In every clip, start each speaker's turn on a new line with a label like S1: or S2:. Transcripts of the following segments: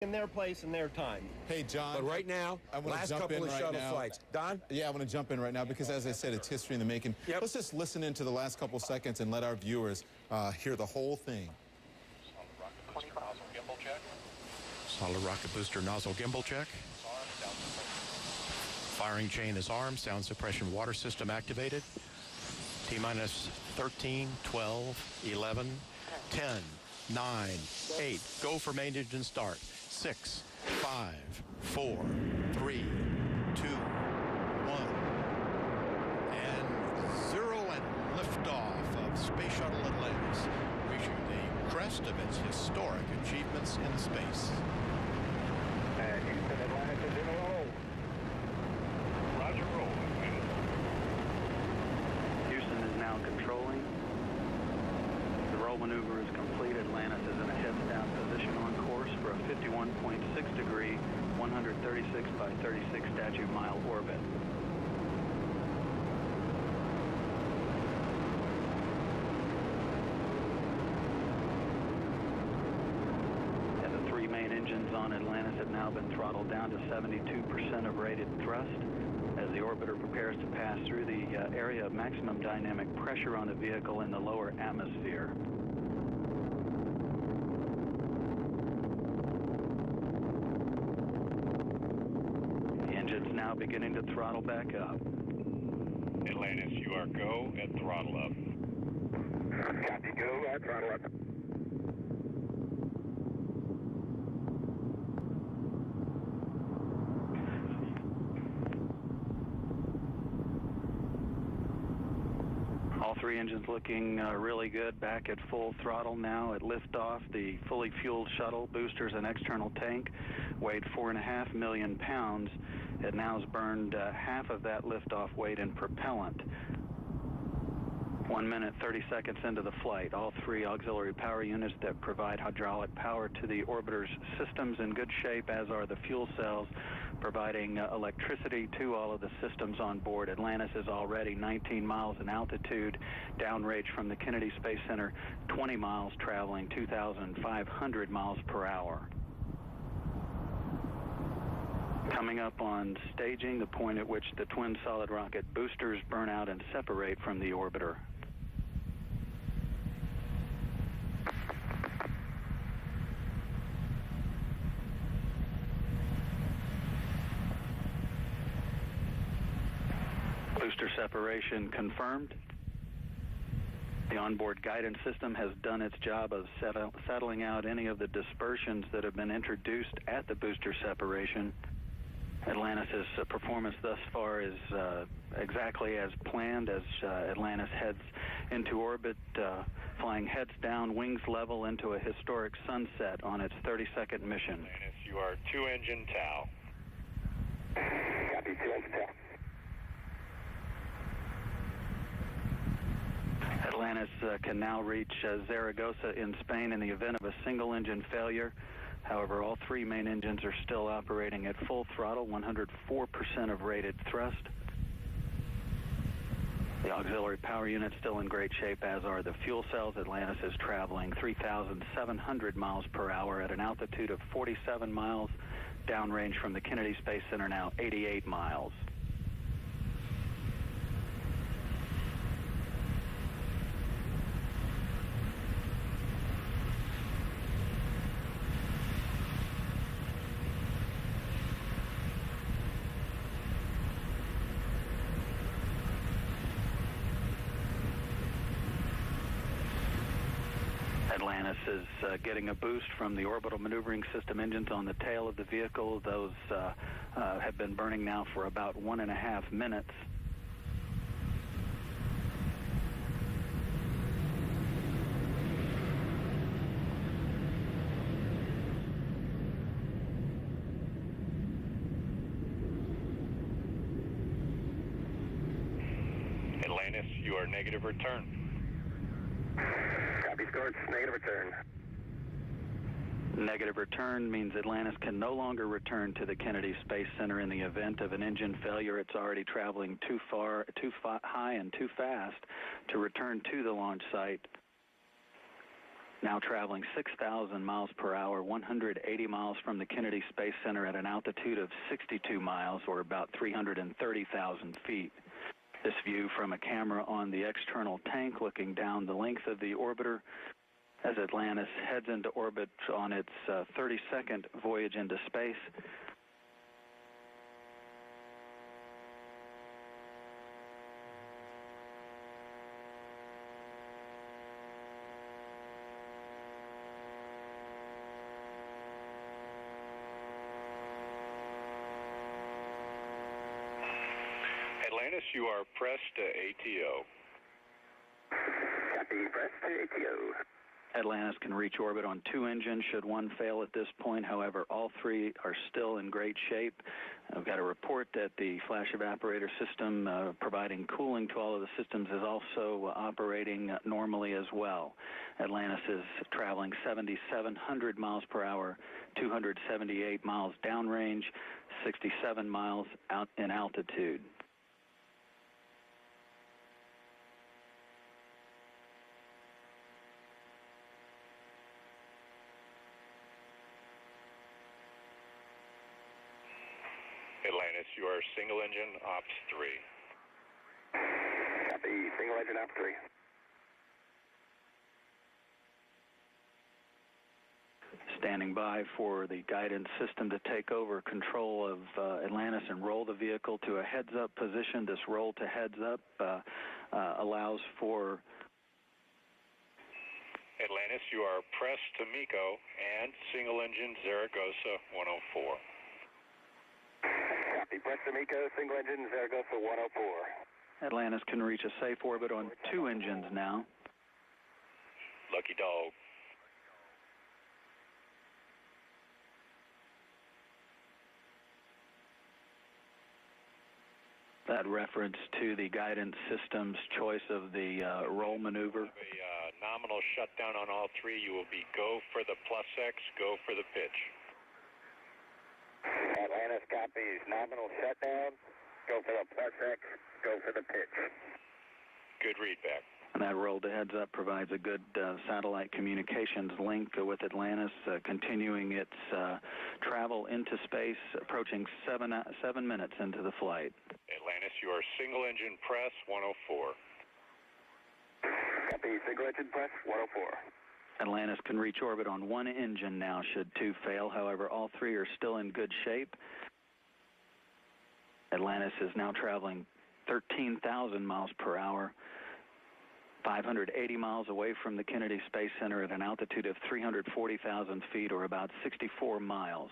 S1: in their place and their time.
S2: Hey, John.
S3: But right now, last couple of shuttle flights. Don?
S2: Yeah, I want to jump in right now because, as I said, it's history in the making.
S3: Yep.
S2: Let's just listen into the last couple seconds and let our viewers hear the whole thing.
S4: Solid rocket booster nozzle gimbal check. Firing chain is armed. Sound suppression water system activated. T-minus 13, 12, 11, 10, 9, 8. Go for main engine start. 6, 5, 4, 3, 2, 1. And 0 and liftoff of Space Shuttle Atlantis, reaching the crest of its historic achievements in space.
S5: Houston, Atlantis is in a roll. Roger, roll. Houston is now controlling. The roll maneuver is complete. Atlantis is in a heads-down position on course for a 51.6 degree, 136 by 36 statute mile orbit. And the three main engines on Atlantis have now been throttled down to 72% of rated thrust as the orbiter prepares to pass through the area of maximum dynamic pressure on the vehicle in the lower atmosphere. The engine's now beginning to throttle back up.
S6: Atlantis, you are go at throttle up.
S5: Copy, go at throttle up. All three engines looking really good, back at full throttle now at liftoff. The fully fueled shuttle, boosters, and external tank weighed 4.5 million pounds. It now has burned half of that liftoff weight in propellant. 1 minute, 30 seconds into the flight, all three auxiliary power units that provide hydraulic power to the orbiter's systems in good shape, as are the fuel cells providing electricity to all of the systems on board. Atlantis is already 19 miles in altitude, downrange from the Kennedy Space Center, 20 miles, traveling 2,500 miles per hour. Coming up on staging, the point at which the twin solid rocket boosters burn out and separate from the orbiter. Booster separation confirmed. The onboard guidance system has done its job of settling out any of the dispersions that have been introduced at the booster separation. Atlantis' performance thus far is exactly as planned as Atlantis heads into orbit, flying heads down, wings level into a historic sunset on its 32nd mission.
S6: Atlantis, you are 2-engine TOW.
S5: Copy, 2-engine TOW.
S6: Atlantis can now reach Zaragoza in Spain in the event of a single engine failure. However, all three main engines are still operating at full throttle, 104% of rated thrust. The auxiliary power unit's still in great shape, as are the fuel cells. Atlantis is traveling 3,700 miles per hour at an altitude of 47 miles, downrange from the Kennedy Space Center now 88 miles. Atlantis is getting a boost from the orbital maneuvering system engines on the tail of the vehicle. Those have been burning now for about 1.5 minutes. Atlantis, you are negative return.
S5: Copy, Scorch, negative return.
S6: Negative return means Atlantis can no longer return to the Kennedy Space Center in the event of an engine failure. It's already traveling too high and too fast to return to the launch site.
S5: Now traveling 6,000 miles per hour, 180 miles from the Kennedy Space Center at an altitude of 62 miles, or about 330,000 feet. This view from a camera on the external tank looking down the length of the orbiter as Atlantis heads into orbit on its 32nd voyage into space.
S1: Atlantis, you are pressed to ATO.
S6: Copy, pressed to ATO.
S5: Atlantis can reach orbit on 2 engines should one fail at this point. However, all 3 are still in great shape. I've got a report that the flash evaporator system providing cooling to all of the systems is also operating normally as well. Atlantis is traveling 7,700 miles per hour, 278 miles downrange, 67 miles out in altitude.
S1: Atlantis, you are single engine ops 3.
S6: Copy, single engine ops 3.
S5: Standing by for the guidance system to take over control of Atlantis and roll the vehicle to a heads-up position. This roll to heads-up allows for...
S1: Atlantis, you are pressed to MECO and single engine Zaragoza 104.
S6: Copy, press to MECO, single engine Zaragoza 104.
S5: Atlantis can reach a safe orbit on 2 engines now.
S1: Lucky dog.
S5: That reference to the guidance system's choice of the roll maneuver.
S1: A nominal shutdown on all 3. You will be go for the plus X, go for the pitch.
S6: Atlantis copies, nominal shutdown, go for the plus X, go for the pitch.
S1: Good readback.
S5: And that roll to heads up provides a good satellite communications link with Atlantis, continuing its travel into space, approaching 7 minutes into the flight.
S1: Atlantis, you are single engine press 104.
S6: Copy, single engine press 104.
S5: Atlantis can reach orbit on 1 engine now should 2 fail. However, all 3 are still in good shape. Atlantis is now traveling 13,000 miles per hour, 580 miles away from the Kennedy Space Center at an altitude of 340,000 feet, or about 64 miles.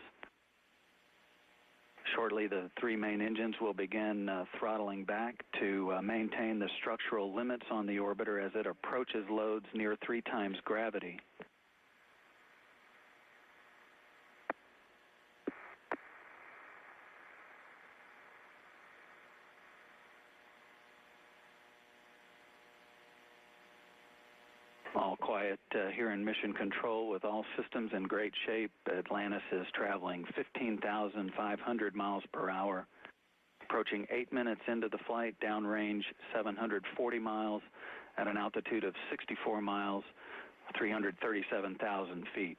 S5: Shortly, the 3 main engines will begin throttling back to maintain the structural limits on the orbiter as it approaches loads near 3 times gravity. All quiet here in Mission Control with all systems in great shape. Atlantis is traveling 15,500 miles per hour, approaching 8 minutes into the flight, downrange 740 miles at an altitude of 64 miles, 337,000 feet.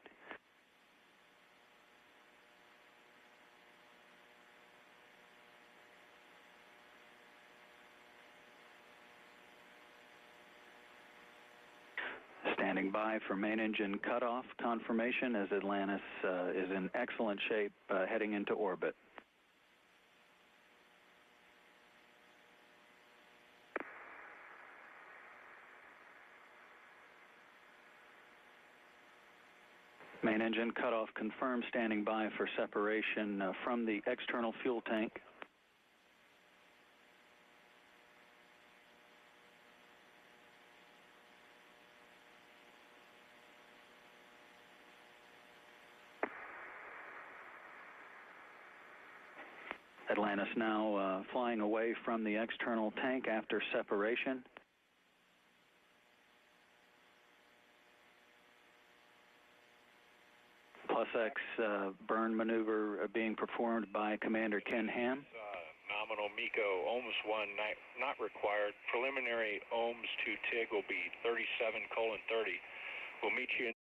S5: Standing by for main engine cutoff confirmation as Atlantis is in excellent shape heading into orbit. Main engine cutoff confirmed, standing by for separation from the external fuel tank. Atlantis now flying away from the external tank after separation. Plus X burn maneuver being performed by Commander Ken Ham.
S1: Nominal MECO, OMS 1 not required. Preliminary OMS 2 TIG will be 37:30. We'll meet you in